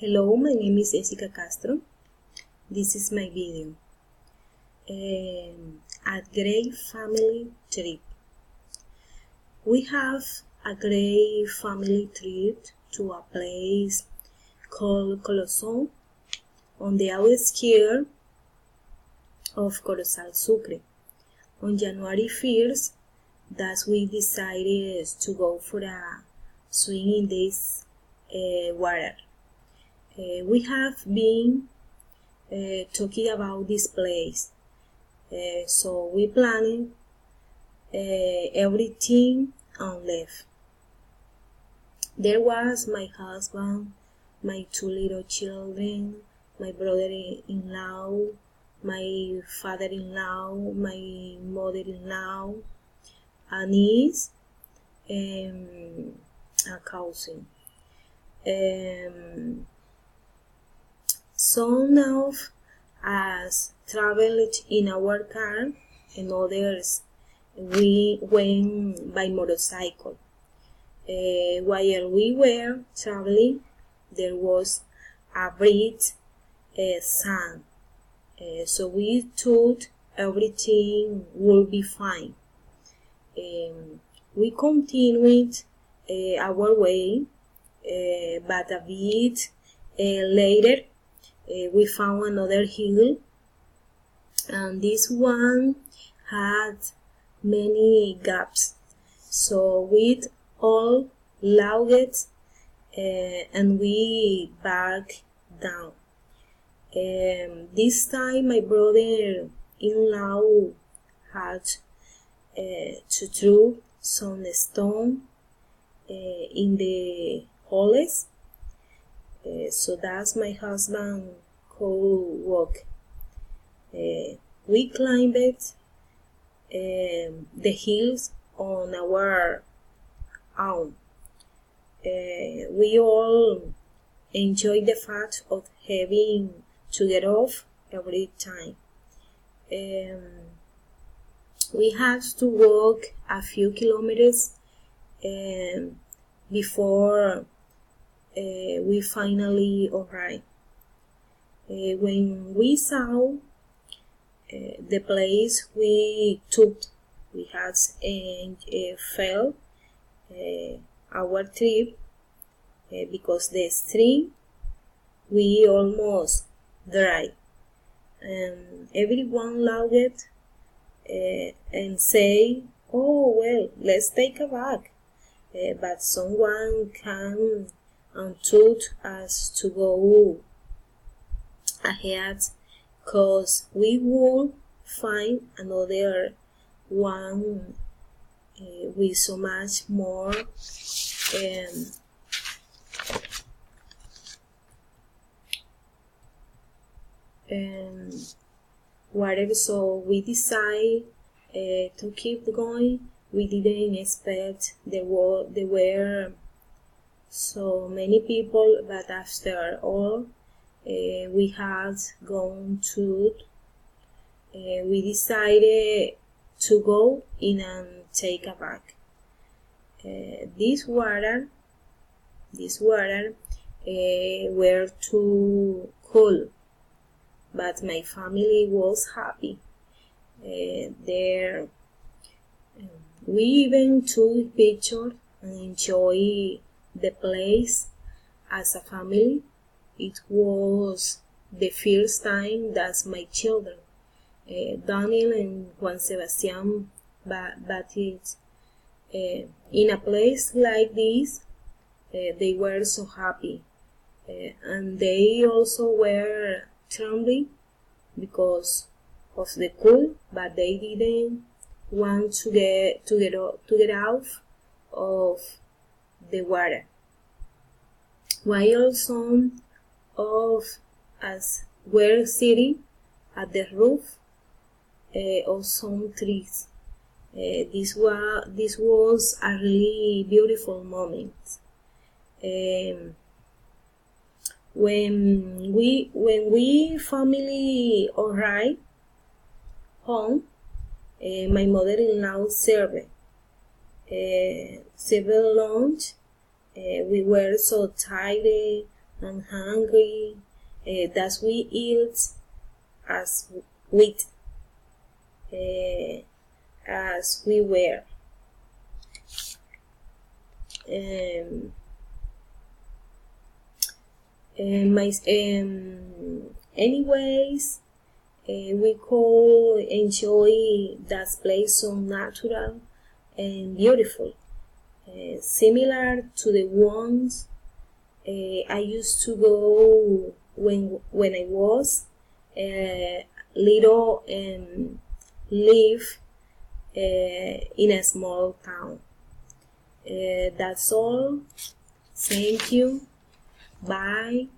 Hello, my name is Jessica Castro. This is my video. A great family trip. We have a great family trip to a place called Colosón on the outskirts of Corozal Sucre. On January 1st, that we decided to go for a swim in this water. We have been talking about this place, so we planned everything and left. There was my husband, my two little children, my brother-in-law, my father-in-law, my mother-in-law, a niece, and a cousin. Some of us traveled in our car and others we went by motorcycle. While we were traveling, there was a bright sun, so we thought everything would be fine. We continued our way, but a bit later we found another hill, and this one had many gaps, so we all logged and we backed down. This time my brother-in-law had to throw some stone in the holes, so that's my husband could walk. We climbed the hills on our own. We all enjoyed the fact of having to get off every time. We had to walk a few kilometers before we finally arrived. When we saw the place we took, we had failed our trip because the stream we almost dried. Everyone laughed and say, "Oh well, let's take a back." But someone came and told us to go ahead, cause we would find another one with so much more water. So we decided to keep going. We didn't expect there were so many people, but after all we had gone to, we decided to go in and take a bath. This water were too cool, but my family was happy. There we even took pictures and enjoyed the place as a family. It was the first time that my children, Daniel and Juan Sebastián, bathed in a place like this. They were so happy, and they also were trembling because of the cold, but they didn't want to get out of the water. While some of us were sitting at the roof of some trees. This was a really beautiful moment. When we family arrived home, my mother-in-law served several lunch. We were so tired I'm hungry. That we eat as with as we were. Anyways, we could enjoy that place so natural and beautiful, similar to the ones I used to go when I was little and live in a small town. That's all. Thank you. Bye.